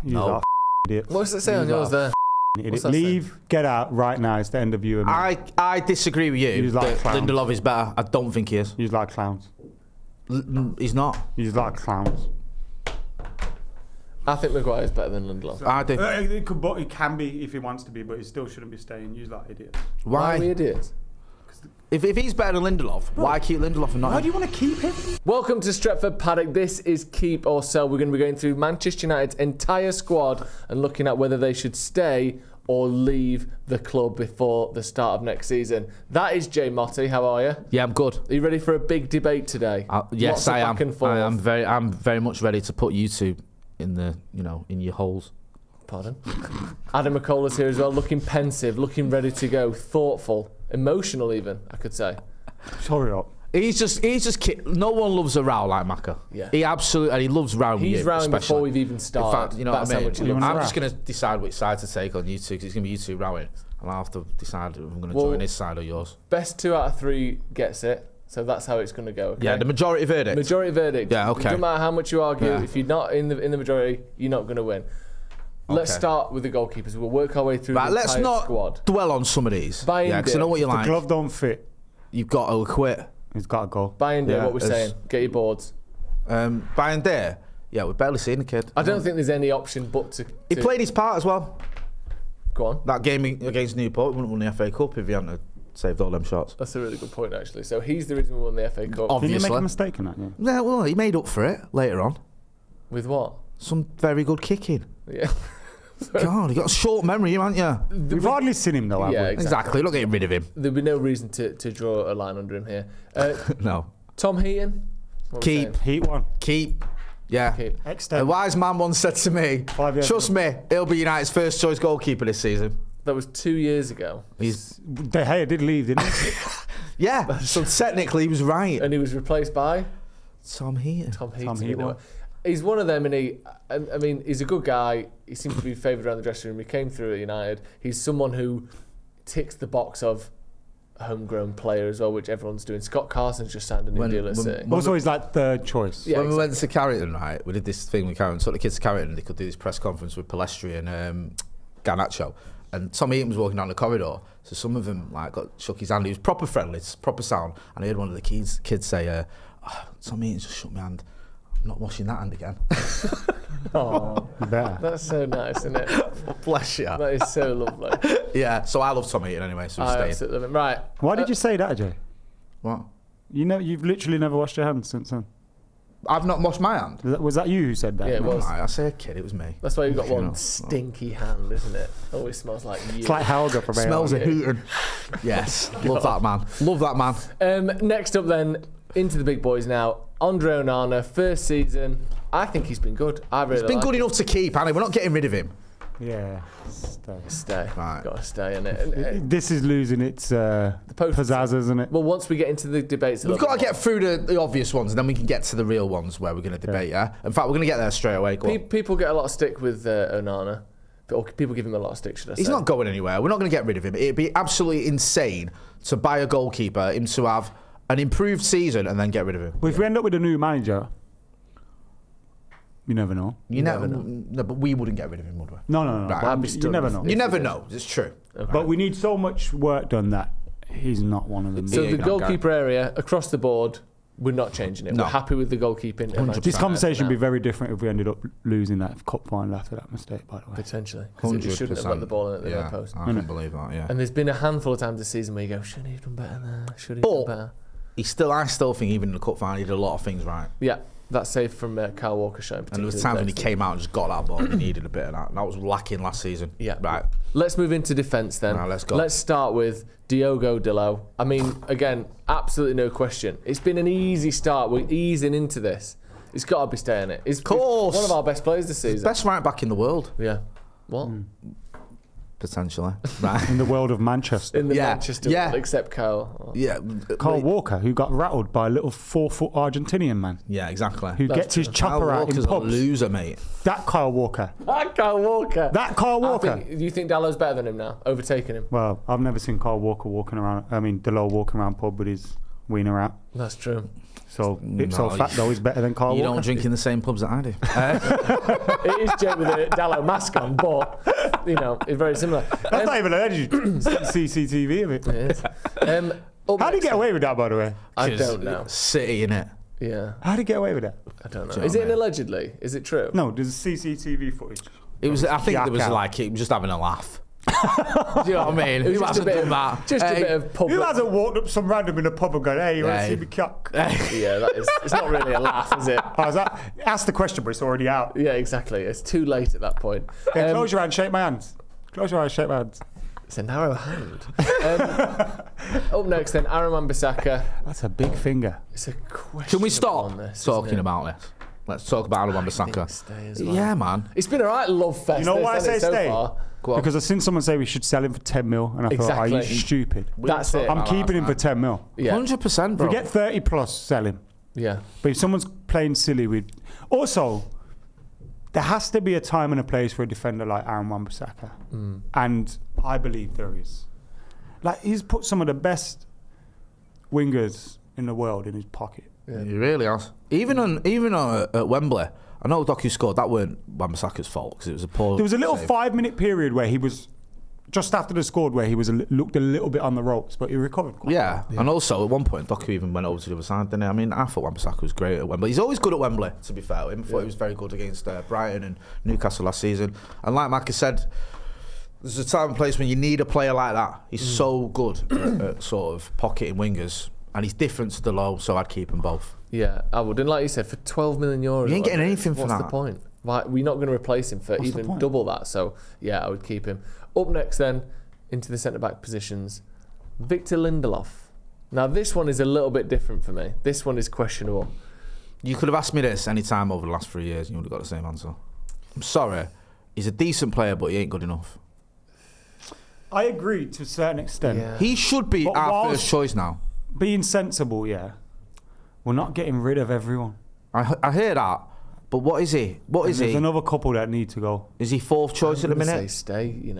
You lot of idiots. What's it say on yours there? Leave, get out right now. It's the end of you and me. I disagree with you. Like Lindelof is better. I don't think he is. He's like clowns. He's not. He's like clowns. I think Maguire's better than Lindelof. I do. He can be if he wants to be, but he still shouldn't be staying. He's like idiots. Why are we idiots? If he's better than Lindelof, why keep Lindelof and not Why do you want to keep him? Welcome to Stretford Paddock. This is Keep or Sell. We're going to be going through Manchester United's entire squad and looking at whether they should stay or leave the club before the start of next season. That is Jay Motty. How are you? Yeah, I'm good. Are you ready for a big debate today? Yes, I am. I'm very much ready to put you two in the, in your holes. Pardon? Adam Mckola's here as well, looking pensive, looking ready to go, thoughtful, emotional even, I could say. Sorry up. He's just no one loves a row like Macca. Yeah. He absolutely, and he loves rowing you. He's rowing before we've even started. In fact, you know That's what I mean? how much he loves I'm just going to decide which side to take on you two, because it's going to be you two rowing. And I'll have to decide if I'm going to join his side or yours. Best 2 out of 3 gets it. So that's how it's going to go. Okay? Yeah, the majority verdict. Majority verdict. Yeah, okay. It doesn't matter how much you argue. Yeah. If you're not in the majority, you're not going to win. Okay. Let's start with the goalkeepers. We'll work our way through the entire squad. Let's not dwell on some of these. Because I know what you like. The glove don't fit. You've got to quit. He's got to go. Bayern Day, what we're saying. Get your boards. Bayern Day? Yeah, we've barely seen the kid. I don't think there's any option but to... He played his part as well. Go on. That game against Newport, we wouldn't win the FA Cup if he hadn't saved all them shots. That's a really good point, actually. So he's the reason we won the FA Cup. Obviously. Did you make a mistake in that? Yeah, well, he made up for it later on. With what? Some very good kicking. Yeah. God, you got a short memory, haven't you? We've hardly seen him though, have we? Exactly. Not getting rid of him. There'd be no reason to draw a line under him here. No. Tom Heaton. Keep. Heat one. Keep. Yeah. Keep. A wise man once said to me, trust me, he'll be United's first choice goalkeeper this season. That was 2 years ago. De Gea did leave, didn't he? Yeah. So technically he was right. And he was replaced by? Tom Heaton. Tom Heaton. He's one of them, and I mean, he's a good guy. He seems to be favoured around the dressing room. He came through at United. He's someone who ticks the box of a homegrown player as well, which everyone's doing. Scott Carson's just signed a new deal at City. Also, he's like third choice. Yeah, when we went to Carrington, right, we did this thing with Carrington. Took the kids to Carrington. They could do this press conference with Palestri and Garnacho. And Tom Heaton was walking down the corridor, so some of them shook his hand. He was proper friendly, proper sound. And I heard one of the kids say, Tom Heaton just shook my hand. Not washing that hand again. Oh, that's so nice, isn't it? Bless you. That is so lovely. Yeah, so I love Tom Heaton anyway, so I absolutely love him. Right. Why did you say that, Jay? What? You've literally never washed your hands since then. I've not washed my hand. Was that you who said that? Yeah, it was. I say a kid, it was me. That's why you've got one stinky hand, isn't it? Always smells like you. It's like Helga from Smells of Heaton. Yes, love that man. Love that man. Next up then, into the big boys now. Andre Onana, first season. I think he's been good. He's been good enough to keep, Annie. We're not getting rid of him. Yeah. Stay. Right. Got to stay in it. This is losing its pizzazz, isn't it? Well, once we get into the debates, we've got to get through the obvious ones, and then we can get to the real ones where we're going to debate. Yeah. In fact, we're going to get there straight away. People get a lot of stick with Onana. Or people give him a lot of stick, should I say? He's not going anywhere. We're not going to get rid of him. It'd be absolutely insane to buy a goalkeeper, him to have an improved season, and then get rid of him. Well, if we end up with a new manager, you never know. You never know. No, but we wouldn't get rid of him, would we? No. Right. You never know. You never know. It's true. Okay. But we need so much work done that he's not one of them. So the goalkeeper area, across the board, we're not changing it. No. We're happy with the goalkeeping. This conversation would be very different if we ended up losing that cup final after that mistake, by the way. Potentially. Because he shouldn't have let the ball in at the near post. I can believe that, yeah. And there's been a handful of times this season where you go, shouldn't he have done better there? Should he have done better? I still think even in the cup final he did a lot of things right. Yeah, that save from Kyle Walker showing. And there was times when he came out and just got that ball and he needed a bit of that. That was lacking last season. Yeah. Right. Let's move into defence then. Right, let's go. Let's start with Diogo Dalot. I mean, again, absolutely no question. It's been an easy start. We're easing into this. It's got to be staying it. Of course. One of our best players this season. Best right back in the world. Yeah. What? Potentially. Right. In the world of Manchester. In the Manchester world, except Kyle. Yeah. Kyle Walker, who got rattled by a little 4-foot Argentinian man. Yeah, exactly. Who gets his chopper out in pubs. a loser, mate. That Kyle Walker. That Kyle Walker. Do you think Dalot's better than him now, overtaking him? Well, I've never seen Kyle Walker walking around. I mean, Dalot walking around pub with his Wiener out. That's true. So ipso facto is better than Carl You Walker. don't drink in the same pubs that I do. It is Jake with a Dallo mask on, but it's very similar. That's not even alleged. CCTV of it. It is. How do you get away with that, by the way? I don't know. City, innit? Yeah, How do you get away with that? I don't know. Do you know Is what it I mean? an allegedly? Is it true? No, there's CCTV footage. It was. I think there was Yak out. like he was just having a laugh. Do you know what I mean? It was Who just a hasn't bit done of, that? just a bit of pub. Who hasn't walked up some random in a pub and gone, hey, you want to see me cock? Yeah, that is. It's not really a laugh, is it? Ask the question, but it's already out. Yeah, exactly. It's too late at that point. Yeah, close your hand, shake my hands. Close your eyes, shake my hands. It's a narrow hand. Up next, then, Aaron Wan-Bissaka. That's a big finger. It's a question. Can we stop talking about this? Let's talk about Aaron Wan-Bissaka. Stay as well. Yeah, man. It's been a right love fest. You know why I say so stay? far. Because I've seen someone say we should sell him for 10 mil, and I thought, are you Exactly. stupid? That's it. I'm keeping him for 10 mil. Yeah. 100%, If bro. we get 30 plus, sell him. Yeah. But if someone's playing silly with... Also, there has to be a time and a place for a defender like Aaron Wan-Bissaka. And I believe there is. Like, he's put some of the best wingers in the world in his pocket. Yeah. He really has. Even at Wembley, I know Doku scored. That weren't Wan-Bissaka's fault because it was a poor. There was a little save. 5-minute period where he was... Just after the scored, where he was looked a little bit on the ropes, but he recovered. Yeah. And also at one point, Doku even went over to the other side, didn't he? I mean, I thought Wan-Bissaka was great at Wembley. He's always good at Wembley, to be fair. I thought he was very good against Brighton and Newcastle last season. And like Macca said, there's a time and place when you need a player like that. He's so good at sort of pocketing wingers, and he's different to the low, so I'd keep them both. Yeah, I would. And like you said, for 12 million euros, You ain't getting anything for what's that. the point? Like, we're not going to replace him for What's the even point? double that. So, yeah, I would keep him. Up next, then, into the centre-back positions, Victor Lindelof. Now, this one is a little bit different for me. This one is questionable. You could have asked me this any time over the last 3 years, and you would have got the same answer. I'm sorry. He's a decent player, but he ain't good enough. I agree to a certain extent. Yeah. He should be But our whilst- first choice now. Being sensible, yeah. We're not getting rid of everyone. I hear that, but what is he? What is There's he? another couple that need to go. Is he fourth choice at I'm the gonna minute? say stay,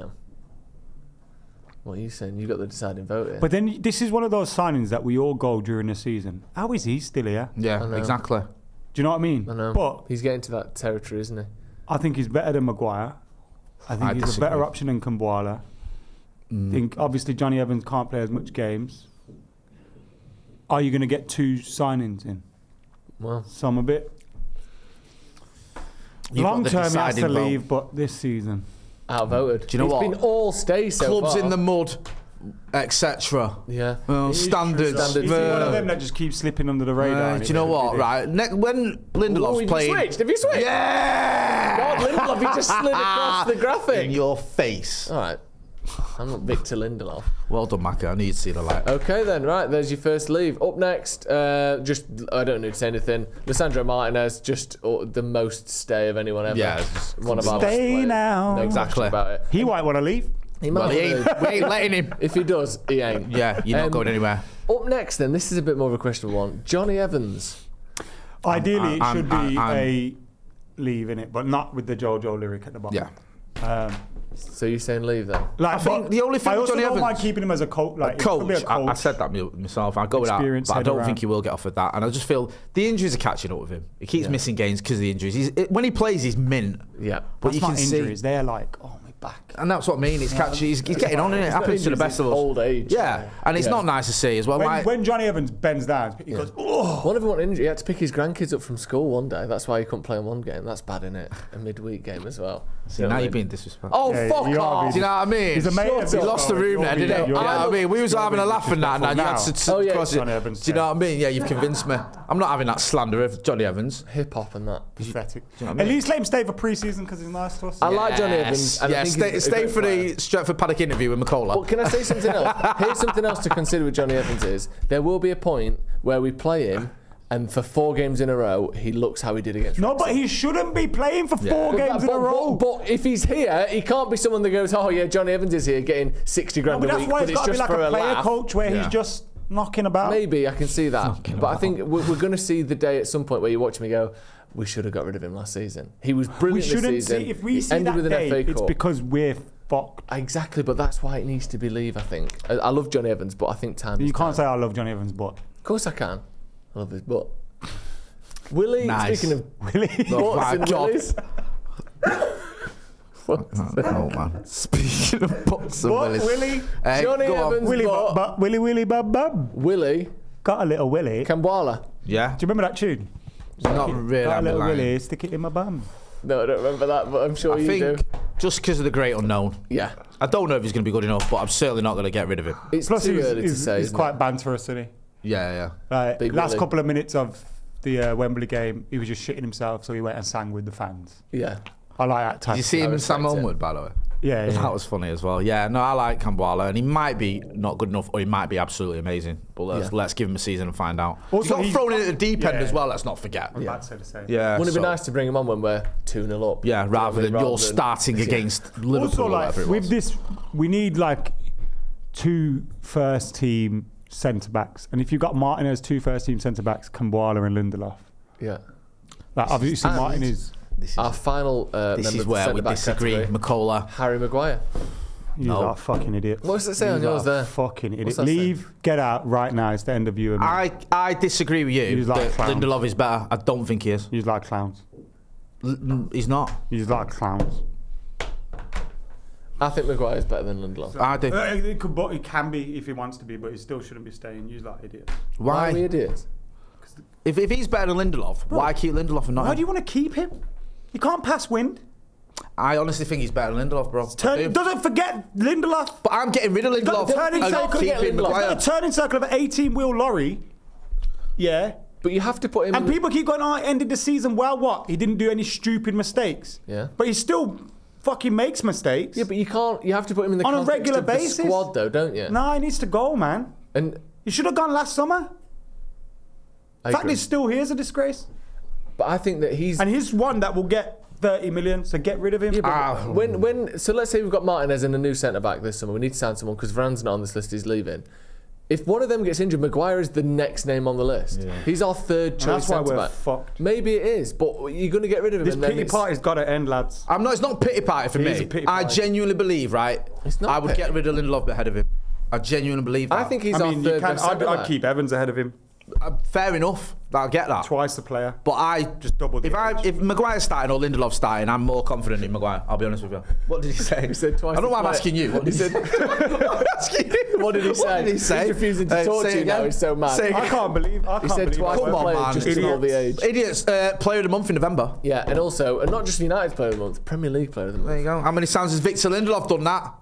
What are you saying? You got the deciding vote here. But then this is one of those signings that we all go during the season. How is he still here? I Yeah, know. exactly. Do you know what I mean? I know. But He's getting to that territory, isn't he? I think he's better than Maguire. I think I he's a disagree. better option than Kambwala. I think obviously Johnny Evans can't play as much games. Are you going to get 2 signings in? Well, So I'm a bit... You've got Long the term he has to deciding vote. leave, but this season... outvoted. Do you know It's what? been all stay so Clubs far. in the mud, etc. Yeah. Well, It is standards. true, though. Standards. He's one of them that just keeps slipping under the radar. Do you know what? Right, when Oh, Lindelof's have playing, you switched? Have you switched? yeah, God, Lindelof, he just slid across the graphic. in your face. All right. I'm not Victor Lindelof. Well done, Macca. I knew you'd see the light. Okay then, right, there's your first leave. Up next, I don't need to say anything. Lissandro Martinez, just the most stay of anyone ever. Yeah, One of our best Stay players. now. No Exactly. question about it. He might want to leave. He might Well, he leave. ain't, we ain't letting him. If he does, he ain't. Yeah, you're not going anywhere. Up next then, this is a bit more of a questionable one. Johnny Evans. Ideally, it should be I'm- a leave in it, but not with the JoJo lyric at the bottom. Yeah. So you're saying leave then? Like, I think but the only thing I with also Johnny don't mind Evans- keeping him as a coach. Like, it could be a Coach, coach. I said that myself. I go with that, Experienced but I head don't around. think he will get offered that. And I just feel the injuries are catching up with him. He keeps missing games because of the injuries. When he plays, he's mint. Yeah. But That's you not can injuries. see, They're like, oh, my back. and that's what I mean. It's catching. He's getting on, and it happens to the best of us. Old age. Yeah, and it's not nice to see as well. When Johnny Evans bends down, he goes, oh. One of them got injured. He had to pick his grandkids up from school one day. That's why he couldn't play in one game. That's bad, innit? A midweek game as well. See, You know now what I you're mean? being disrespectful. Oh, Yeah, fuck you are off! being Do you know what I mean? He's a mate of He yours, lost the though. room You're there, being- didn't he? you're You know what I mean? We was you're having a being laugh and that, and you had disrespectful to Oh, yeah. cross it. Johnny Evans Do you know what I mean? Yeah, you've convinced me. I'm not having that slander of Johnny Evans. Hip hop and that. Pathetic. you know what I At mean? least let him stay for pre-season because he's nice to us. I like Johnny Evans. And I Yeah, think stay, he's a stay great for player. the Stretford Paddock interview with Mckola. But can I say something else? Here's something else to consider with Johnny Evans is there will be a point where we play him and for 4 games in a row he looks how he did against No, Wrexham. but he shouldn't be playing for 4 games in a row. But if he's here, he can't be someone that goes, oh yeah, Johnny Evans is here getting 60 grand But a that's week, why but it's it's got to be just like for a a player laugh. coach where Yeah. he's just knocking about. Maybe I can see that, but I think we're going to see the day at some point where you watch him and go, we should have got rid of him last season. He was We brilliant this shouldn't season. see, if we He see ended that with an day, FA it's Cup. because we're fucked. Exactly, but that's why it needs to be leave, I think. I love Johnny Evans, but I think time You is can't time. say I love Johnny Evans, but course I can. I love his butt. Willie, Nice. speaking of Willie. Oh, butts my and God. willies. Oh, man. Speaking of butts and What? willies. Willie? Johnny go on. Evans' Willie, butt. Willie, bub, bub. Willie Got a little Willie. Do Kambwala. Yeah. you remember that tune? Not really. Got a I'm little lying. Willie, stick it in my bum. No, I don't remember that, but I'm sure I you think do. just because of the great unknown. Yeah. I don't know if he's going to be good enough, but I'm certainly not going to get rid of him. It's Plus, too early to say. he's isn't quite it? banterous, isn't he? Yeah. Like, Big last Willie. couple of minutes of the Wembley game, he was just shitting himself, so he went and sang with the fans. Yeah. I like that type. Did you see I him and Sam respect it. Elmwood, by the way? Yeah, yeah. That was funny as well. Yeah, no, I like Kambwala, and he might be not good enough, or he might be absolutely amazing. But let's give him a season and find out. Also, He got thrown in at the deep end yeah. as well. Let's not forget. I'm about to say the same. Yeah, Wouldn't it be so- nice to bring him on when we're 2-0 up? Yeah, rather than you're starting against Liverpool. Also, or like whatever it with was. this, we need like 2 first-team centre backs, and if you've got Martinez 2 first-team centre backs, Kambwala and Lindelof. Yeah. Like obviously, And- Martin is. Our final This member is of the where we centre-back disagree. category, Mckola. Harry Maguire. He's No. like a fucking idiot. What does it say on He's yours like a there? Fucking idiot. What's that Leave, get out right now. It's the end of you and me. I disagree with you. He's like that a clown. Lindelof is better. I don't think he is. He's like clowns. He's not. He's like clowns. I think Maguire's better than Lindelof. I do. He can be if he wants to be, but he still shouldn't be staying. He's like idiots. Why are we Why? idiots? If he's better than Lindelof, why keep Lindelof and not Why him? do you want to keep him? He can't pass wind. I honestly think he's better than Lindelof, bro. I do. Doesn't forget Lindelof. But I'm getting rid of Lindelof got the turning and circle. keeping Lindelof. Maguire. Got a turning circle of an 18-wheel lorry. Yeah. But you have to put him And in people keep going, oh, he ended the season well, what? He didn't do any stupid mistakes. Yeah. But he still fucking makes mistakes. Yeah, but you can't. You have to put him in the On a context regular of the basis? squad, though, don't you? No, he needs to go, man. And He should have gone last summer. I The fact agree. he's still here is a disgrace. But I think that he's. And he's one that will get 30 million, so get rid of him. Yeah, but when so let's say we've got Martinez and a new centre back this summer. We need to sign someone because Varane's not on this list. He's leaving. If one of them gets injured, Maguire is the next name on the list. Yeah. He's our third And choice that's why centre we're back. fucked. Maybe it is, but you're going to get rid of him. This and then pity it's- party's got to end, lads. I'm not. It's not pity party for It me. is a pity I party. genuinely believe, right? It's not I would pity. get rid of Lindelof ahead of him. I genuinely believe that. I think he's I our mean, you third can. best I'd centre-back. keep Evans ahead of him. Fair enough. I get that. Twice the player. But I Just double the age. if Maguire's starting or Lindelof's starting, I'm more confident in Maguire. I'll be honest with you. What did he say? He said twice I don't know the why I'm player. asking you. What He did he said- I'm asking you. What did he say? What did he say? He's refusing to talk say to you again. now. He's so mad. Say I can't believe. I He can't said believe twice I the Come on, player man. just to know the age. Idiots. Player of the month in November. Yeah, and also, and not just United's player of the month, Premier League player of the month. There you go. How many times has Victor Lindelof done that?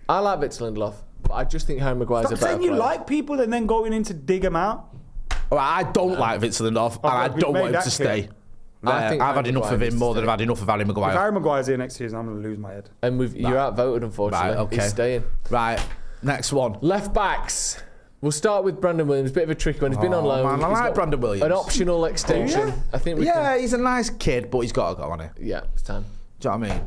I like Victor Lindelof, but I just think Harry Maguire's Stop a better saying you player. like people and then going in to dig them out. All right, I don't like Victor Lindelof, and I we've don't made want him that to clear. stay. I think I've had Harry enough Maguire of him needs more to than I've had enough of Harry If Maguire. Harry Maguire's here next season, I'm going to lose my head. And you're outvoted, unfortunately. Right, okay. He's staying. Right, next one. Left backs. We'll start with Brandon Williams. Bit of a tricky one. He's been on loan. Man, I He's like got Brandon Williams. An optional extension. Yeah? I think we Yeah, he's a nice kid, but he's got to go on it. can. Yeah, it's time. Do you know what I mean?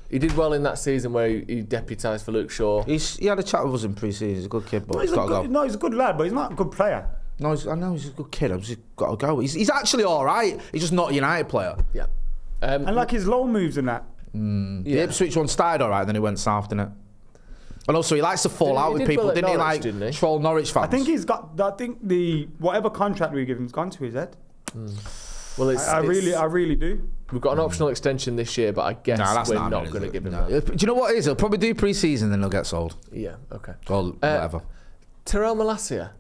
He did well in that season where he deputised for Luke Shaw. He had a chat with us in pre-season. He's a good kid, but He's he's a got to good, go. no, he's a good lad, but he's not a good player. No, I know he's a good kid. I've just got to go. He's actually all right. He's just not a United player. Yeah. And like his loan moves and that. The Yeah. Ipswich one started all right, then he went south, didn't it? And also, he likes to fall He out with did people, well at didn't he? Norwich, Like didn't he? troll Norwich fans. I think he's got. I think the whatever contract we give him's gone to his head. Well, it's, I really do. We've got an optional extension this year, but I guess Nah, that's we're not not him, going to is give it? him No. that. Do you know what it is? He'll probably do pre-season, then he'll get sold. Yeah, okay. Or whatever. Terrell Malacia.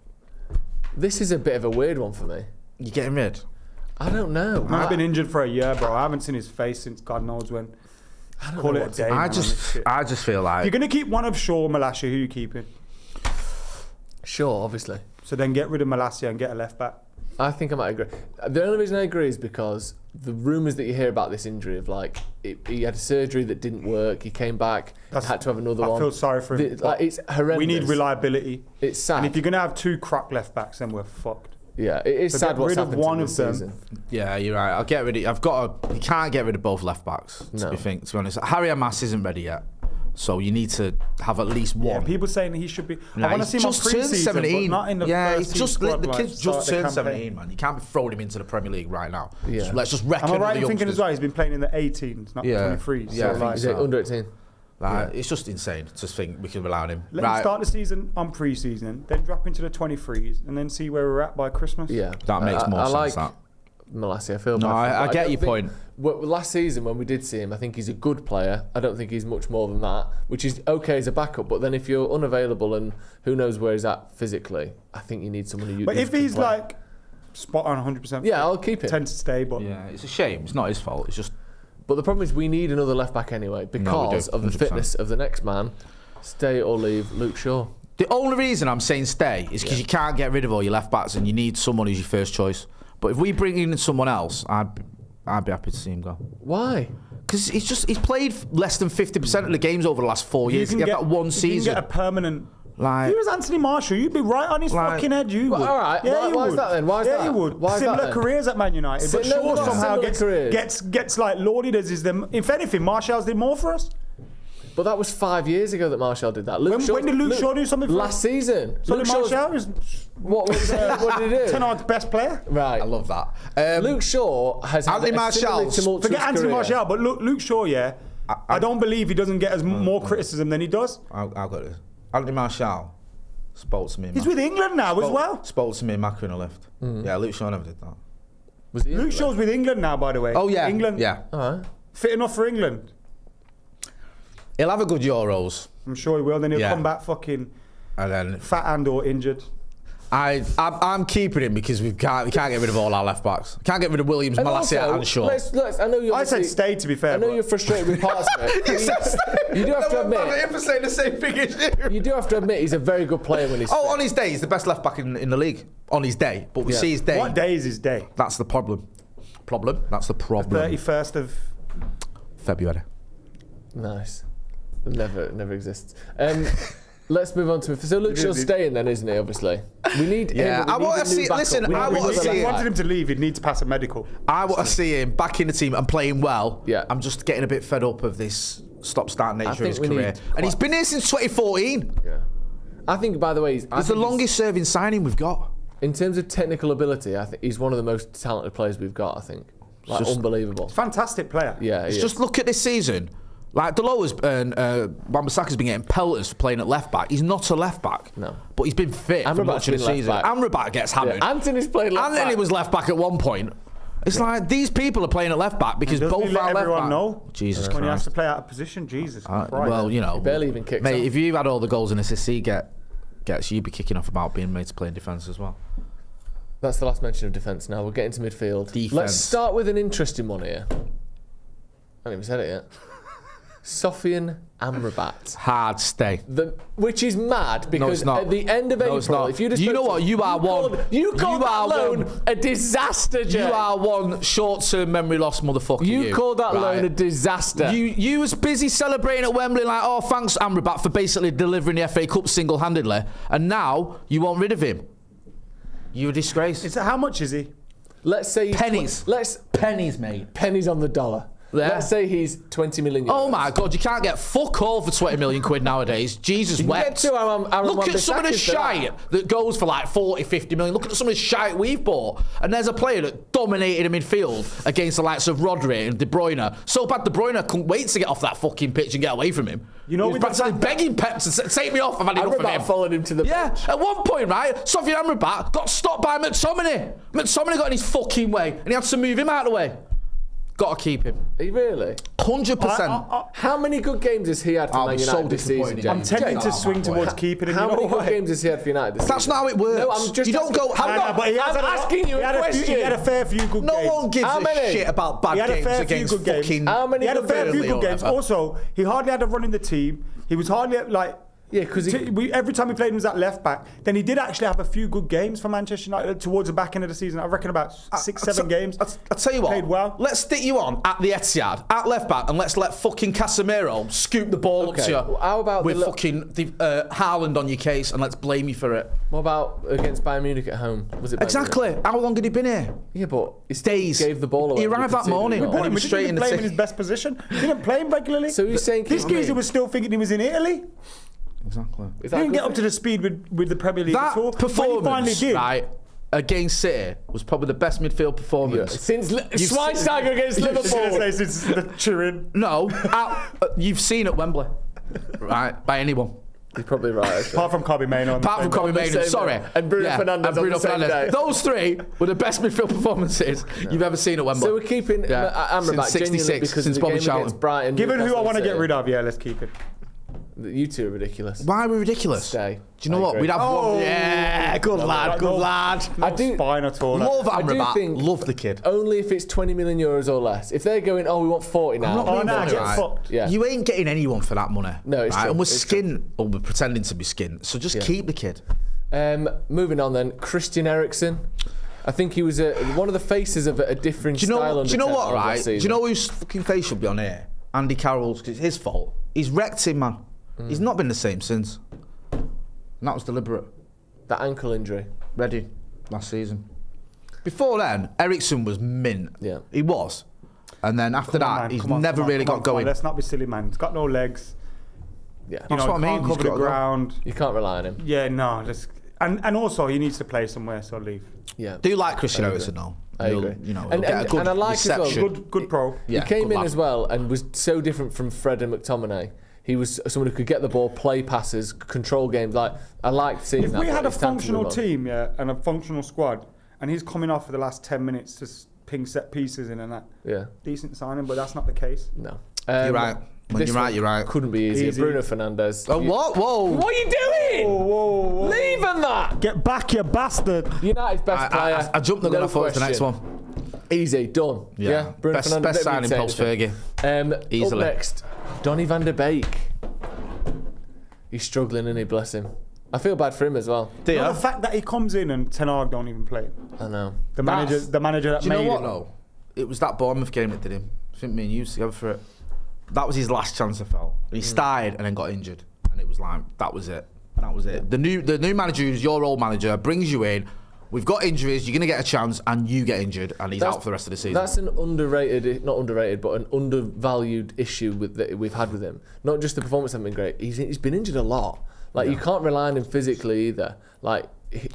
This is a bit of a weird one for me. You getting rid? I don't know. I've been injured for a year, bro. I haven't seen his face since God knows when. Call know it a what to day. I man, on this shit. just feel like If you're gonna keep one of Shaw, Malacia, who you keeping? Sure, obviously. So then get rid of Malacia and get a left back. I think I might agree. The only reason I agree is because the rumours that you hear about this injury of like he had a surgery that didn't work, he came back, had to have another I one. feel sorry for him. Like, it's horrendous. We need reliability. It's sad. And if you're gonna have two crap left backs, then we're fucked. Yeah, it is So sad get what's rid of happened one to of this them. season. yeah, you're right. I'll get rid of. I've got. You can't get rid of both left backs. No. To be honest, Harry Amas isn't ready yet, so you need to have at least Yeah, one. people saying he should be. Nah, I want to see he's him on just turned pre-season, but 17. not in the yeah, first he's just team squad, the like, kid's start just the turned campaign. 17, man. You can't be throwing him into the Premier League right now. Yeah. Let's just reckon Am I right the in thinking as youngsters. well? He's been playing in the 18s, not Yeah. 23s. Yeah, I so think like, Is it under 18? Like, it's just insane to think we can rely on him. Let him start the season on pre-season, then drop into the 23s, and then see where we're at by Christmas. Yeah, That makes more sense. Like that. Molassy, I feel No, bad. I get your point. Last season when we did see him, I think he's a good player. I don't think he's much more than that, which is okay as a backup. But then if you're unavailable and who knows where he's at physically, I think you need someone who. But if he's like spot on 100%, yeah, I'll keep him. Tend to stay, but Yeah, it's a shame. It's not his fault. It's just. But the problem is we need another left back anyway because of the 100%. fitness of the next man. Stay or leave, Luke Shaw. The only reason I'm saying stay is because you can't get rid of all your left backs and you need someone who's your first choice. But if we bring in someone else, I'd be happy to see him go. Why? Because he's played less than 50% of the games over the last 4 years. He had that one season. You can get a permanent. Like, He was Anthony Marshall. You'd be right on his fucking head. You would. All right. Yeah, why is that then? Why is that? Yeah, you would. Why is Similar that then? careers at Man United, but No, Shaw not somehow similar careers. gets like lauded as is them. If anything, Marshall's did more for us. But that was 5 years ago that Marshall did that. When did Luke Shaw do something for last us? season. So Luke Marshall Shaw's- was what did he do? Tenard's best player. Right. I love that. Luke Shaw has had Anthony a similarly Martial's- tumultuous Forget Anthony career. Marshall, but Luke Shaw, yeah. I don't believe he doesn't get as more criticism than he does. I've got this. Anthony Martial spoke to me. He's with England now as well. Spoke to me in Macca in a lift. Yeah, Luke Shaw never did that. Was he Luke Shaw's with England now, by the way. Oh, yeah. England. Yeah. All right. Fit enough for England. He'll have a good Euros. I'm sure he will. Then he'll Yeah. come back fucking And then fat and or injured. I'm keeping him because we can't get rid of all our left backs. Can't get rid of Williams, And Molassy also, and Shaw. let's, I know you're. I said obviously- stay, to be fair. I know but- you're frustrated with parts of it. You do have to admit. for saying the same thing as you. You do have to admit he's a very good player when he's. Oh, fit. on his day, he's the best left back in the league. On his day, but we Yeah. see his day. What day is his day? That's the problem. That's the problem. 31st of... February. Nice. Never exists. Let's move on to so Luke Shaw's staying then, isn't he? Obviously, we need. Yeah, I want to see. Listen, I want to If see you him. wanted him to leave, he'd need to pass a medical. I want to see him back in the team and playing well. Yeah. I'm just getting a bit fed up of this stop-start nature of think his we career, need and he's been here since 2014. Yeah. I think, by the way, He's the longest-serving signing we've got. in terms of technical ability. I think he's one of the most talented players we've got. I think, like just- unbelievable. Fantastic player. Yeah, he Just is. look at this season. Like Deloa's and Wan-Bissaka's been getting pelters for playing at left back. He's not a left back. No. But he's been fit for Amrabat's much of the been left season. back. Amrabat gets hammered. Yeah, Anthony's played left Anthony back. was left back at one point. It's like these people are playing at left back because Doesn't both he let our left everyone back. know Jesus when he has Christ. to play out of position? Jesus Christ. Well, you know, He barely even kicks mate. off. If you had all the goals and assists he gets, you'd be kicking off about being made to play in defence as well. That's the last mention of defence. Now we'll get into midfield. Defence. Let's start with an interesting one here. I haven't even said it yet. Sofian Amrabat. Hard stay. Which is mad because it's not. at the end of No, April, it's not. if you You know what? You are one. You called You that are loan one. a disaster, Jay. You are one short-term memory loss motherfucker. You called that right? loan a disaster. You was busy celebrating at Wembley like, oh, thanks Amrabat for basically delivering the FA Cup single-handedly, and now you want rid of him. You're a disgrace. How much is he? Let's say he's Pennies. Pennies, mate. pennies on the dollar. Yeah. Let's say he's 20 million euros. Oh my God, you can't get fuck all for 20 million quid nowadays. Jesus You can wept. get to Aaron Look at some of the Wan-Bissaka for that. shite that goes for like 40, 50 million. Look at some of the shite we've bought. And there's a player that dominated a midfield against the likes of Rodri and De Bruyne. So bad De Bruyne couldn't wait to get off that fucking pitch and get away from him. You know, he was with the practically fact begging Pep to take me off. I've had enough of him. Amrabat followed him to the Yeah, bench. at one point, right, Sofian Amrabat got stopped by McTominay. McTominay got in his fucking way and he had to move him out of the way. Got to keep him. Are you really? 100%. How many good games has he had for I'll Man be United so this season, disappointed. Jay? I'm tempted Jay, to swing towards keeping him. How You know many good why? games has he had for United this That's season? not how it works. No, I'm just you don't asking- go. I'm not- But he has I'm had asking you he a had question. He had a fair few good No games. one gives How a many? shit about He bad had a games fair few against good games. fucking. How many He had a good fair few Burnley good or games. whatever. Also, he hardly had a run in the team. He was hardly like. Yeah, because Every time he played, he was at left back. Then he did actually have a few good games for Manchester United towards the back end of the season. I reckon about 6-7 games. I'll tell you what. Played well. Let's stick you on at the Etihad at left back, and let's let fucking Casemiro scoop the ball up to you. Well, how about with the fucking Haaland on your case, and let's blame you for it. What about against Bayern Munich at home? Was it Bayern Exactly. How long had he been here? Munich? Yeah, but he Days. gave the ball away. He We arrived that conceded morning. a goal. We bought him We straight didn't in even play the him in his best position. He didn't play him regularly. So you're saying this geezer was still thinking he was in Italy. Exactly. Is He that didn't good get up to the speed with the Premier League That at all. When he finally performance, did, right, against City was probably the best midfield performance. Since Schweinsteiger against I was gonna Liverpool. say since the cheering. No, you've seen at Wembley. right, by anyone. You're probably right. Apart from Kobe Mainoo. Apart from Kobe Mainoo, sorry. And Bruno Fernandes and Bruno on the same day. Those three were the best midfield performances you've ever seen at Wembley. So we're keeping Amrabat Since genuinely 66, because since of the Bobby game Charlton. against Brighton. Given who I Newcastle want to get City. rid of, yeah, let's keep it. You two are ridiculous. Why are we ridiculous? Stay. Do you know I what? agree. We'd have one. Yeah, good lad, good lad. No I do- spine at all. Love I do Amrabat. think- Love the kid. Only if it's 20 million euros or less. If they're going, we want 40 now. not being Oh, no, funny, get right? fucked. Yeah. You ain't getting anyone for that money. No, it's right? true, And we're it's skin, or we're pretending to be skin. So just keep the kid. Moving on then, Christian Eriksen. I think he was one of the faces of a different Do you know? style. Do you know under what? Ten Hag Right? last Do you season. know whose fucking face should be on here? Andy Carroll's. 'Cause it's his fault. He's wrecked him, man. He's not been the same since. And that was deliberate. that ankle injury? Ready last season. Before then, Eriksen was mint. Yeah. He was. And then after Come on, that, man, he's come on, never come on, really come on, got come on. going. Let's not be silly, man. He's got no legs. Yeah. You That's know, what I mean. can't He's cover the gotta go. ground. You can't rely on him. Yeah, no, just and also he needs to play somewhere, so leave. Yeah. Do you like Christian I agree. Eriksen though? I He'll, agree. You know, And- he'll get a good and I like as well, reception. Good pro. Yeah, he came good in lad. as well and was so different from Fred and McTominay. He was someone who could get the ball, play passes, control games. Like I liked seeing If that. we but had a it's time to functional move on. team, yeah, and a functional squad, and he's coming off for the last 10 minutes to ping set pieces in and that, Yeah. decent signing, but that's not the case. No. You're right. When this you're right, one you're right. Couldn't be easier. Easy. Bruno Fernandes. Oh, what? Whoa. What are you doing? Whoa. Leaving that. Get back, you bastard! United's best player. I jumped the gun. no I thought it was the next question. one. Easy, done. Yeah. Bruno Best, Fernandes, best don't need signing to say post anything. Fergie. Easily. Up next, Donny van der Beek. He's struggling, isn't he? Bless him. I feel bad for him as well. Do you? The fact that he comes in and Ten Hag don't even play him. I know. The manager that Do you know made what it. though? It was that Bournemouth game that did him. I think me and you was together for it. That was his last chance, I felt. He started and then got injured, and it was like that was it. That was it. The new manager, who's your old manager, brings you in. We've got injuries. You're gonna get a chance, and you get injured, and he's out for the rest of the season. That's an underrated, not underrated, but an undervalued issue that we've had with him. Not just the performance hasn't been great. He's been injured a lot. Like you can't rely on him physically either. Like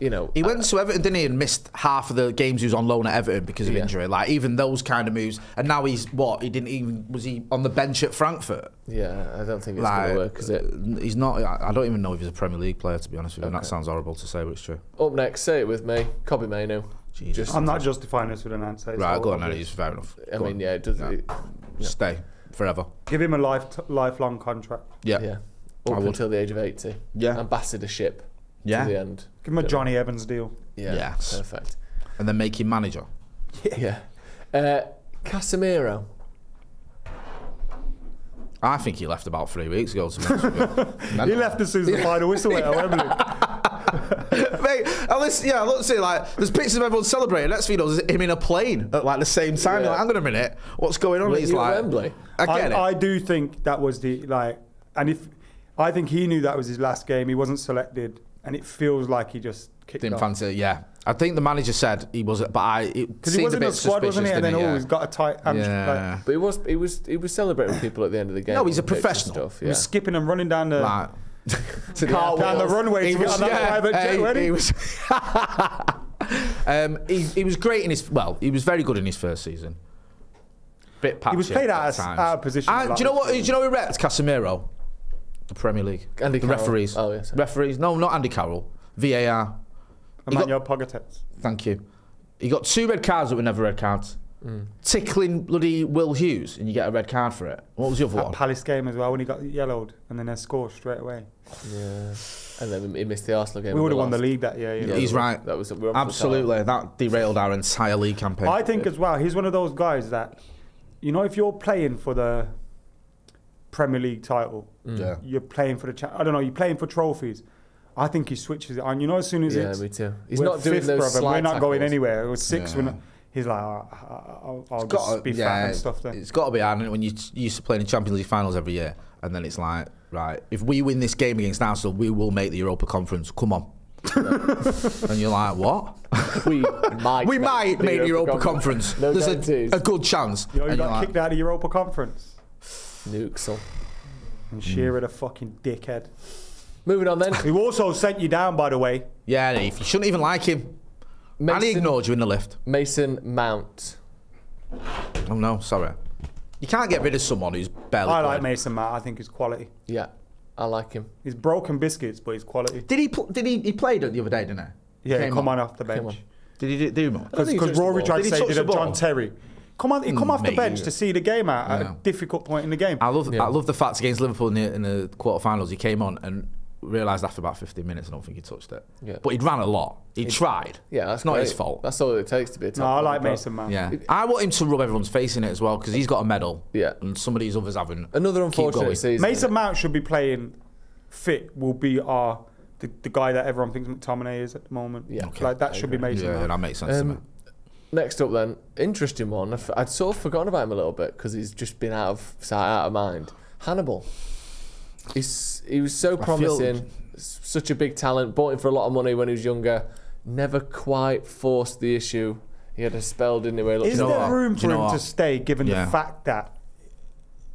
you know, He went to Everton, didn't he, and missed half of the games he was on loan at Everton because of injury. Like even those kind of moves, and now he's what? He didn't even was he on the bench at Frankfurt? Yeah, I don't think it's Like, going to work, is it? He's not. I don't even know if he's a Premier League player, to be honest with you. And that sounds horrible to say, but it's true. Up next, say it with me, Kobe Mainoo. Jesus. I'm not justifying this with an answer. It's Right, all go on, obvious. Eddie. Fair enough. I Go mean, on. yeah, it does. Yeah. Stay forever. Give him a lifelong contract. Yeah. Yeah, I up would. until the age of 80. Yeah. Ambassadorship Yeah. to the end. Give him a Johnny Evans deal. Yeah, Yes. perfect. And then make him manager. Yeah. Casemiro. I think he left about 3 weeks ago. To be honest with you. He left as soon as the final whistle went at Wembley. Mate, let's see, like, there's pictures of everyone celebrating. Next thing you know, there's him in a plane at like the same time. Yeah. You're like, hang on a minute, what's going on? Were He's you at like, Wembley? I get it. I do think that was and if I think he knew that was his last game, he wasn't selected, and it feels like he just kicked Didn't off. fancy it, yeah. I think the manager said he was, but it Because he seemed was a in bit the squad, wasn't he? suspicious, And then didn't he? he's got a tight hamstring. Yeah. Like, But he was celebrating with people at the end of the game. No, he's a on the pitch and professional. Stuff, he yeah. was skipping and running down the Like, down the runway to get on that private jet. wasn't he? he was great in his. Well, he was very good in his first season. Bit patchy. He was played at out times. of position. And do you know what? Do you know who wrecked Casemiro? The Premier League. Andy the Carroll. referees. Oh, yes. Referees. No, not Andy Carroll. VAR. Emmanuel Pogatetz. Thank you. He got 2 red cards that were never red cards. Tickling bloody Will Hughes, and you get a red card for it. What was the other That one? Palace game as well when he got yellowed and then they scored straight away. Yeah. And then he missed the Arsenal game. We would have won the lost. league that year. You know? He's right. That was we're on for the Absolutely. That derailed our entire league campaign. I think as well, he's one of those guys that, you know, if you're playing for the Premier League title, Yeah. you're playing for the I don't know, you're playing for trophies. I think he switches it on. You know, as soon as Yeah, it's me too. He's we're not doing fifth, those brother, slide we're not going tackles. anywhere. It was 6. Yeah. He's like, I'll just be fat and stuff then. It's got to be hard, isn't it, when you're used to playing in Champions League finals every year, and then it's like, right, if we win this game against Arsenal, we will make the Europa Conference. Come on. And you're like, what? We might make the Europa Conference. No There's guarantees. a good chance. You know, he And got you're kicked out of the Europa Conference. Nukesel. And Shearer, the fucking dickhead. Moving on then. Who also sent you down, by the way. Yeah, you shouldn't even like him. And he ignored you in the lift. Mason Mount. Oh no, sorry. You can't get rid of someone who's barely I like played. Mason Mount. I think he's quality. Yeah. I like him. He's broken biscuits, but he's quality. He played the other day, didn't he? Yeah, he come on off the Came on. bench. Did he do more? Because Rory tried to Did he say touch did the a John ball? Terry. He come off the Mate, bench to see the game out at a difficult point in the game. I love the fact against Liverpool in the quarterfinals he came on and realised after about 15 minutes I don't think he touched it. Yeah. But he'd ran a lot. He tried. Yeah, that's it's not great. his fault. That's all it takes to be a top. No, I like player. Mason Mount. Yeah, I want him to rub everyone's face in it as well because he's got a medal. Yeah. And some of these others haven't. Another Keep going. unfortunate season. Mason Mount should be playing fit. Will be the guy that everyone thinks McTominay is at the moment. Yeah. Okay. Like that should be Mason Yeah, Mount. that makes sense to me. Next up, then, interesting one. I'd sort of forgotten about him a little bit because he's just been out of sight, out of mind. Hannibal. He was so promising, such a big talent. Bought him for a lot of money when he was younger. Never quite forced the issue. He had a spell, didn't he? Where he looked Is like, there room Do for you know him what? to stay, given the fact that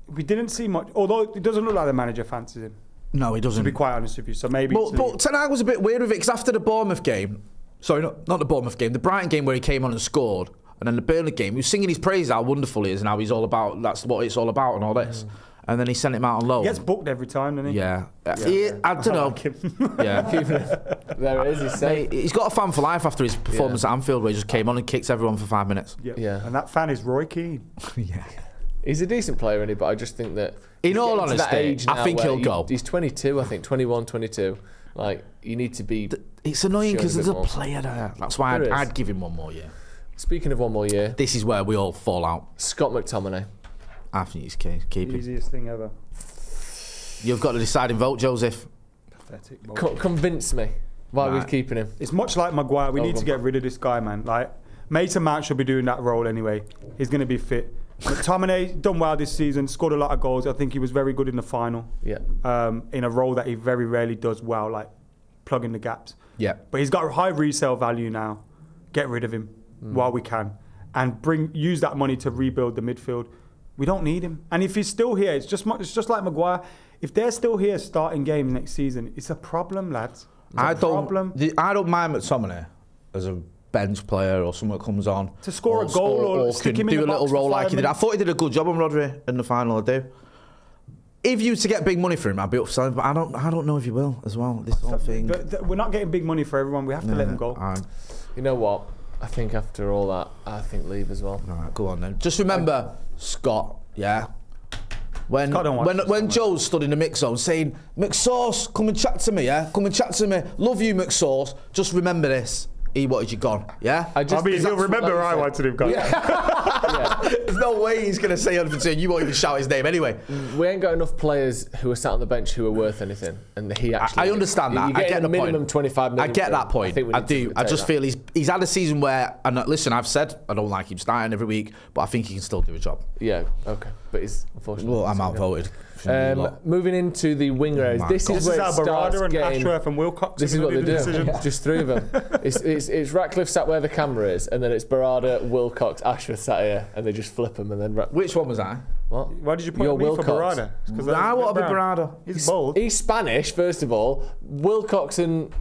we didn't see much? Although it doesn't look like the manager fancies him, No, he to doesn't. be quite honest with you. So maybe. But Ten Hag was a bit weird with it because after the Bournemouth game, sorry, not the Bournemouth game, the Brighton game where he came on and scored, and then the Burnley game, he was singing his praise how wonderful he is and how he's all about, that's what it's all about and all this. And then he sent him out on loan. he gets booked every time, doesn't he? Yeah. I don't know. like him. Yeah. there it is. He's safe. Mate, he's got a fan for life after his performance at Anfield where he just came on and kicked everyone for 5 minutes. Yeah. And that fan is Roy Keane. Yeah. He's a decent player, really, but I just think that In he's all getting to that honesty, age I now think where he'll go. He's 22, I think, 21, 22. Like, you need to be. It's annoying because Showing a there's bit a more. player there. That's why There is. I'd give him one more year. Speaking of one more year, This is where we all fall out. Scott McTominay. I think he's keeping. Easiest thing ever. You've got the deciding vote, Joseph. Pathetic. Convince me why we're Right. keeping him. It's much like Maguire. We need to get rid of this guy, man. Like Mason Mount should be doing that role anyway. He's going to be fit. McTominay done well this season. Scored a lot of goals. I think he was very good in the final. Yeah. In a role that he very rarely does well, like plugging the gaps. Yeah. But he's got a high resale value now. Get rid of him while we can, and use that money to rebuild the midfield. We don't need him. And if he's still here, it's just like Maguire. If they're still here starting games next season, it's a problem, lads. I don't mind McTominay as a bench player or someone that comes on To score a goal or stick can him in do the a little box for role 5 like he did. I minutes. thought he did a good job on Rodri in the final. I do. If you to get big money for him, I'd be up for selling. But I don't know if you will as well. This whole thing. We're not getting big money for everyone. We have to let him go. You know what? I think after all that, I think leave as well. All right, go on then. Just remember, Scott. Yeah. When Scott don't watch when Joe stood in the mix zone saying, "McSauce, come and chat to me, yeah, come and chat to me. Love you, McSauce. Just remember this. He wanted you gone, yeah." He'll remember I wanted him gone. There's no way he's gonna say anything to you. You won't even shout his name anyway. We ain't got enough players who are sat on the bench who are worth anything, and he actually. I understand that. You're I getting get the minimum point. 25 million. I get that point. think we I need to do. I take just that. feel he's had a season where, and listen, I've said I don't like him starting every week, but I think he can still do a job. Yeah. Okay. But he's unfortunately. Well, I'm outvoted. Moving into the wing areas. my This God. is This is where how it starts Barada and getting. Ashworth and Wilcox This are is what gonna they the do. decisions. Just three of them. It's Ratcliffe sat where the camera is, and then it's Barada, Wilcox, Ashworth sat here, and they just flip them, and then. Which one was I? What? Why did you put You're me Wilcox. for Barada? I want to be Barada. He's bold. He's Spanish, first of all. Wilcox isn't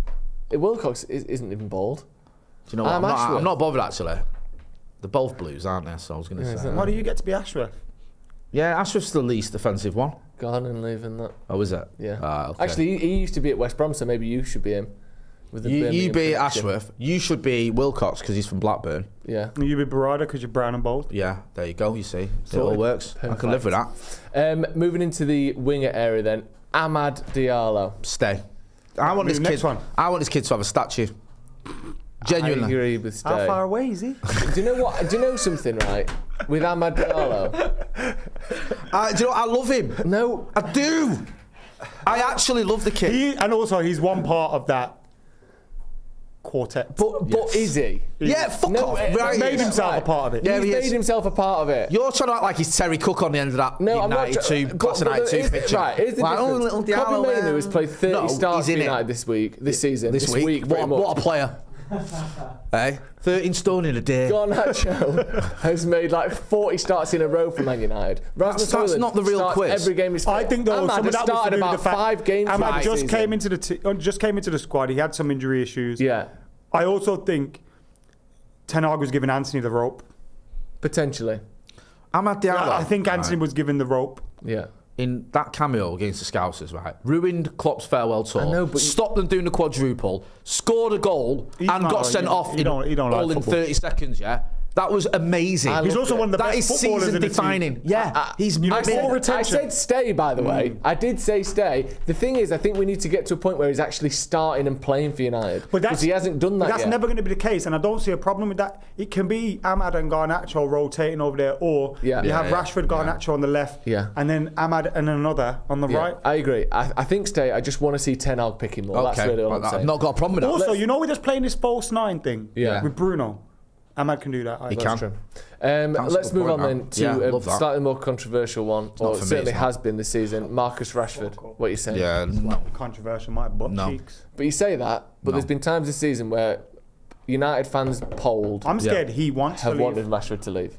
even bald. Do you know what? I'm I'm Ashworth. not bothered actually. They're both blues, aren't they? So I was going to say. Why do you get to be Ashworth? Yeah, Ashworth's the least offensive one. Gone and leaving that. Oh, is it? Yeah. Ah, okay. Actually, he used to be at West Brom, so maybe you should be him. With the you Birmingham be connection. Ashworth. You should be Wilcox because he's from Blackburn. Yeah. You be Barada because you're brown and bold. Yeah, there you go. You see, it Sorted. all works. I can live with that. Moving into the winger area then. Amad Diallo. Stay. I want this Next kid. one. I want this kid to have a statue. I Genuinely. agree with Stay. How far away is he? Do you know what? Do you know something, right? With Amad Diallo. Do you know what? I love him. No. I do. I actually love the kid. And also he's one part of that quartet. But is he? Yeah, fuck off. he Right, made yes. himself a part of it. Yeah, He's he made is. himself a part of it. You're trying to act like he's Terry Cook on the end of that No, I'm not. United 2, class of 92 picture. Right, here's the Like, oh, difference. little Kobe Diallo, Mainoo has played 30 No, starts he's for in it. United this season. This week. pretty much. What a player. Hey, 13 stone in a day. Garnacho has made like 40 starts in a row for Man United. That's not the real starts quiz. Every game is. I think though Amad some of has that was to started do with about the fact 5 games. Amad this just season. came into the squad. He had some injury issues. Yeah, I also think Ten Hag was giving Anthony the rope. potentially. Amad Diallo. I think Anthony was given the rope. Yeah. in that cameo against the Scousers, right? Ruined Klopp's farewell tour. I know, but stopped them doing the quadruple, scored a goal, and got sent off in 30 seconds, yeah? That was amazing. He's also one of the best footballers in the team. That is season-defining. Yeah, he's I said stay, by the way. I did say stay. The thing is, I think we need to get to a point where he's actually starting and playing for United. Because he hasn't done that yet. That's never going to be the case, and I don't see a problem with that. It can be Ahmad and Garnacho rotating over there, or you have Rashford, Garnacho on the left, and then Ahmad and another on the right. I agree. I think stay. I just want to see Ten Hag picking more. That's really all I'm saying. I've not got a problem with that. Also, you know we're just playing this false nine thing with Bruno. Ahmad can do that. He can. Let's move on then to a slightly more controversial one, or certainly has been this season. Marcus Rashford. What are you saying? Yeah, controversial. My butt cheeks. But you say that, but there's been times this season where United fans polled. I'm scared he wants to leave. Have wanted Rashford to leave.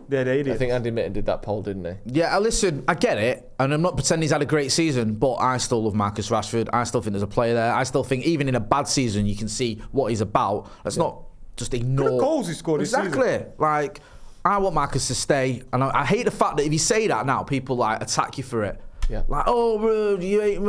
Yeah, they did. I think Andy Mitten did that poll, didn't he? Yeah, listen, I get it, and I'm not pretending he's had a great season, but I still love Marcus Rashford. I still think there's a player there. I still think even in a bad season, you can see what he's about. Let's not just ignore the goals he scored this season. Exactly. Like, I want Marcus to stay, and I hate the fact that if you say that now, people like attack you for it. Yeah. Like, oh, bro, you hate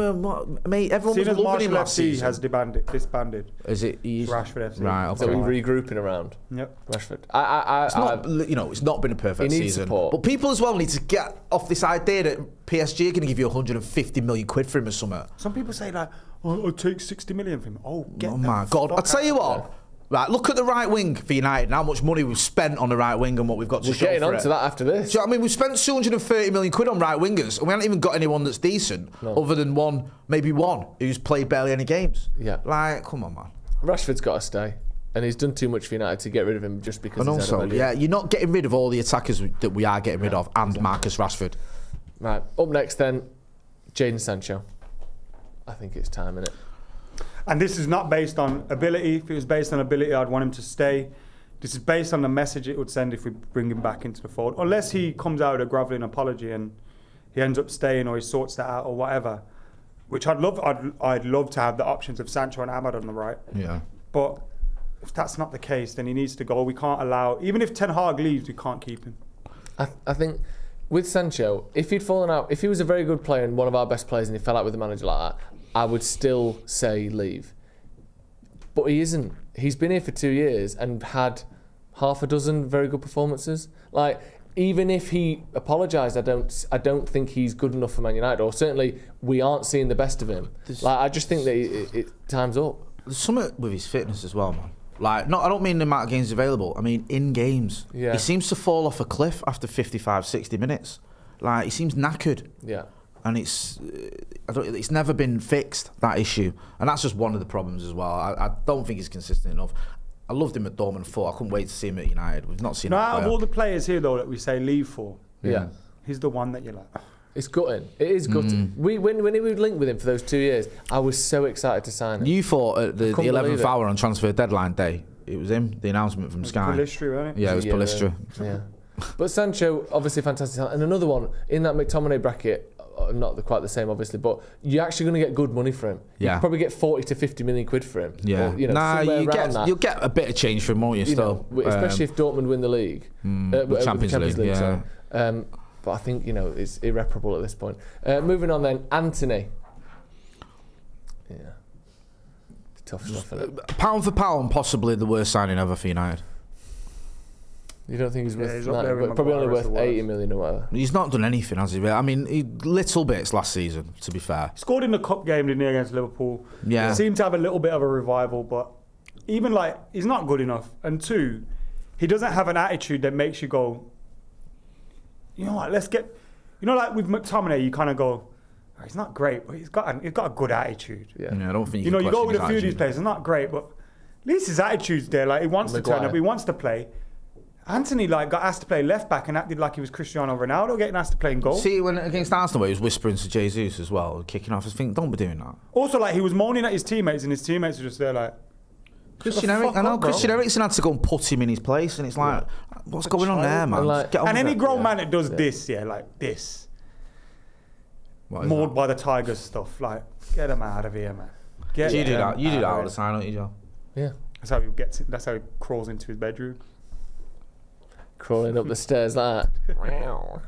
mate. Everyone was loving him last season. has disbanded. Is it? Rashford FC. Right. Okay. So we're regrouping around. Yep. Rashford. It's not, it's not been a perfect season. Support. But people as well need to get off this idea that PSG are going to give you 150 million quid for him or something. Some people say like, I'll take 60 million from him. Oh my God! I'll tell you what. Right, look at the right wing for United and how much money we've spent on the right wing and what we've got to show for it. We're getting on to that after this. Do you know what I mean? We've spent 230 million quid on right wingers and we haven't even got anyone that's decent other than maybe one who's played barely any games. Yeah. Like, come on, man. Rashford's got to stay. And he's done too much for United to get rid of him just because and he's also, you're not getting rid of all the attackers that we are getting rid of and Marcus Rashford. Right, up next then, Jadon Sancho. I think it's time, innit? And this is not based on ability. If it was based on ability, I'd want him to stay. This is based on the message it would send if we bring him back into the fold. Unless he comes out with a grovelling apology and he ends up staying or he sorts that out or whatever. Which I'd love. I'd love to have the options of Sancho and Ahmad on the right. Yeah. But if that's not the case, then he needs to go. We can't allow... Even if Ten Hag leaves, we can't keep him. I think with Sancho, if he'd fallen out... If he was a very good player and one of our best players and he fell out with a manager like that, I would still say leave. But he isn't. He's been here for 2 years and had half a dozen very good performances. Like, even if he apologised, I don't think he's good enough for Man United, or certainly we aren't seeing the best of him. I just think that time's up. There's something with his fitness as well, man. Like, I don't mean the amount of games available. I mean in games. Yeah. He seems to fall off a cliff after 55, 60 minutes. Like, he seems knackered. Yeah. And it's never been fixed, that issue, and that's just one of the problems as well. I don't think he's consistent enough. I loved him at Dortmund 4. I couldn't wait to see him at United. We've not seen him. Out of all the players here though that we say leave for, he's the one that you're like. It's gutting. It is gutting. When he would link with him for those 2 years, I was so excited to sign him. You thought at the 11th hour on transfer deadline day, it was him. The announcement from Sky. Pellistri, wasn't it? Yeah, it was Pellistri. Yeah. But Sancho, obviously fantastic talent, and another one in that McTominay bracket. Not quite the same, obviously, but you're actually going to get good money for him. Yeah. You probably get 40 to 50 million quid for him. Yeah. Or, you'll get a bit of change for him, won't you? Still, especially if Dortmund win the league, Champions League. Yeah. But I think it's irreparable at this point. Moving on then, Anthony. Yeah. Tough stuff, isn't it? Pound for pound, possibly the worst signing ever for United. You don't think he's worth 90, but probably only worth 80 million or whatever. He's not done anything, has he? I mean, little bits last season, to be fair. He scored in the cup game, didn't he, against Liverpool? Yeah. He seemed to have a little bit of a revival, but even he's not good enough. And two, he doesn't have an attitude that makes you go, you know what, let's get... like with McTominay, you kind of go, oh, he's not great, but he's got a good attitude. Yeah. I don't think you go with a few of these players, he's not great, but at least his attitude's there. Like, he wants to turn up, he wants to play. Anthony got asked to play left back and acted like he was Cristiano Ronaldo getting asked to play in goal. See, when against Arsenal, he was whispering to Jesus as well, kicking off. I think, don't be doing that. Also, he was moaning at his teammates, and his teammates were just there like. Christian Eriksen had to go and put him in his place, and it's like, what's going on there, man? And any grown man that does this, like this, mauled by the Tigers stuff, like, get him out of here, man. You do that. You do that all the time, don't you, Joe? Yeah. That's how he crawls into his bedroom. crawling up the stairs like that. Meow.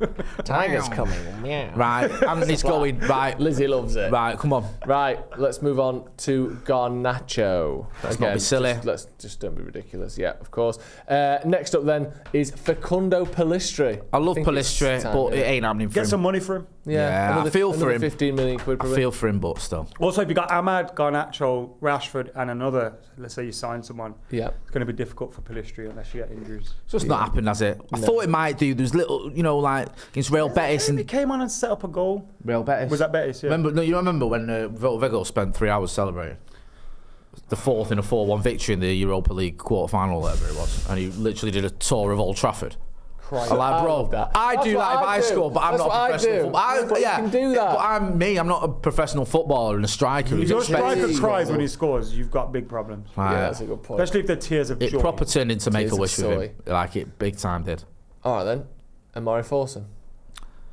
Tiger's coming. Meow. Right, Anthony's going. Right, Lizzie loves it. right, come on. Right, let's move on to Garnacho. Let's not be silly. Let's just don't be ridiculous. Yeah, of course. Next up then is Facundo Pellistri. I love think it's Pellistri, time, but yeah. it ain't happening for Get him. some money for him. Yeah, I feel for him. 15 million quid I probably. feel for him, but still. Also, if you got Ahmad, Garnacho, Rashford, and another, let's say you sign someone, Yeah. it's going to be difficult for Pellistri unless you get injuries. It's just not happened, has it? I thought it might do. There's little, you know, like against Real Betis He and came on and set up a goal. Real Betis. Was that Betis? Yeah. Remember? No, you remember when Vego spent 3 hours celebrating the fourth in a 4-1 victory in the Europa League quarter-final, whatever it was, and he literally did a tour of Old Trafford. Christ. I'm like, bro, love that. I That's do what that if I do. score, but I'm That's not what a I professional do. footballer. But you can do that. But I'm me. I'm not a professional footballer and a striker. If who's your expected- striker cries when he scores, you've got big problems. Right. Yeah, that's a good point. Especially if they're tears of It joy. proper turned into Tears Make-A-Wish of with him, like it big time did. All right then, Amari Forson.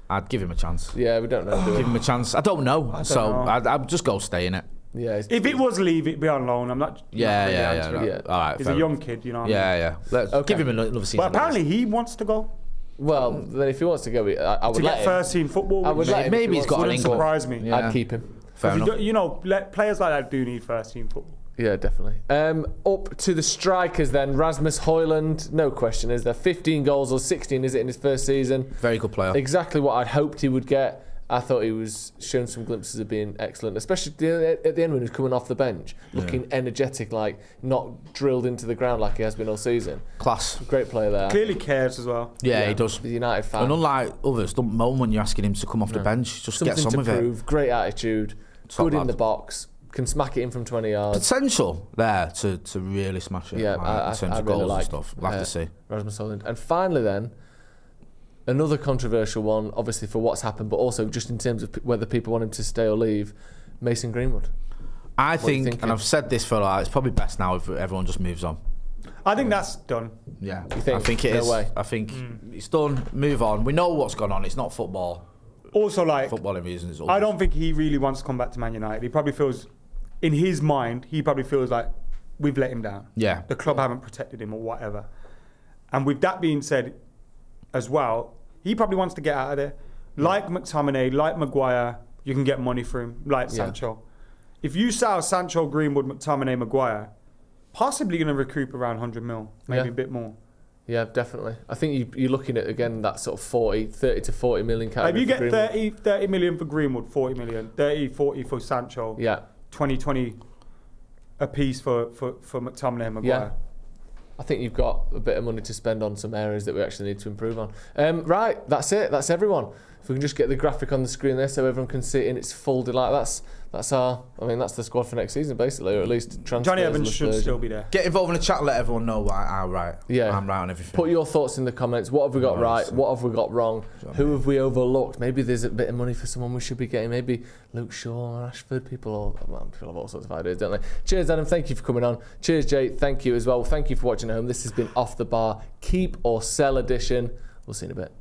I'd give him a chance. Yeah, we don't know. Do we? Give him a chance. I don't know, know. I'd just go stay in it. Yeah. If it was leave, it'd be on loan. I'm not. Yeah, not really yeah, answering. yeah. Yeah. All right. He's fair a young kid, you know. What I mean? Yeah. Let's Okay. give him another season. But apparently he wants to go Well, then if he wants to go, I would to let get him. first team football. I would let him. Maybe if he's got an wouldn't England. surprise me. Yeah. I'd keep him. Fair enough. You know, players like that do need first team football. Yeah, definitely. Up to the strikers then. Rasmus Højlund, no question, is there 15 goals or 16, is it, in his first season? Very good player. Exactly what I'd hoped he would get. I thought he was showing some glimpses of being excellent, especially at the end when he was coming off the bench, looking energetic, like not drilled into the ground like he has been all season. Class. Great player there. Clearly cares as well. Yeah, he does. The United fan. And unlike others, don't moan when you're asking him to come off the bench. Just Something get some to of it. prove. Great attitude. Top Good in lad. the box. Can smack it in from 20 yards. Potential there to really smash it. Yeah, like, I in terms really of goals like and stuff. We'll have to see. Rasmus Højlund. And finally then, another controversial one, obviously for what's happened, but also just in terms of whether people want him to stay or leave, Mason Greenwood. I are you think, thinking? and I've said this for a while, it's probably best now if everyone just moves on. I think that's done. Yeah, You think? I think it No is. way. I think it's done. Move on. We know what's gone on. It's not football. Also, like, Footballing reasons. I don't think he really wants to come back to Man United. He probably feels, in his mind, he probably feels like we've let him down. Yeah. The club haven't protected him or whatever. And with that being said, as well, he probably wants to get out of there. Like McTominay, like Maguire, you can get money for him. Like Sancho. If you sell Sancho, Greenwood, McTominay, Maguire, possibly going to recoup around 100 mil, maybe a bit more. Yeah, definitely. I think you're looking at, again, that sort of 30 to 40 million If category. you for get Greenwood. 30 million for Greenwood, 40 million, 30, 40 for Sancho, Yeah. 20 a piece for McTominay and Maguire. Yeah. I think you've got a bit of money to spend on some areas that we actually need to improve on. Right, that's it. That's everyone. If we can just get the graphic on the screen there so everyone can see it in its full delight. That's the squad for next season, basically, or at least transfers. Johnny Evans should still be there. Get involved in the chat and let everyone know I'm right. Yeah. I'm right on everything. Put your thoughts in the comments. What have we got right? What have we got wrong? Who have we overlooked? Maybe there's a bit of money for someone we should be getting. Maybe Luke Shaw or Rashford. People have all sorts of ideas, don't they? Cheers, Adam. Thank you for coming on. Cheers, Jay. Thank you as well. Thank you for watching at home. This has been Off the Bar, Keep or Sell edition. We'll see you in a bit.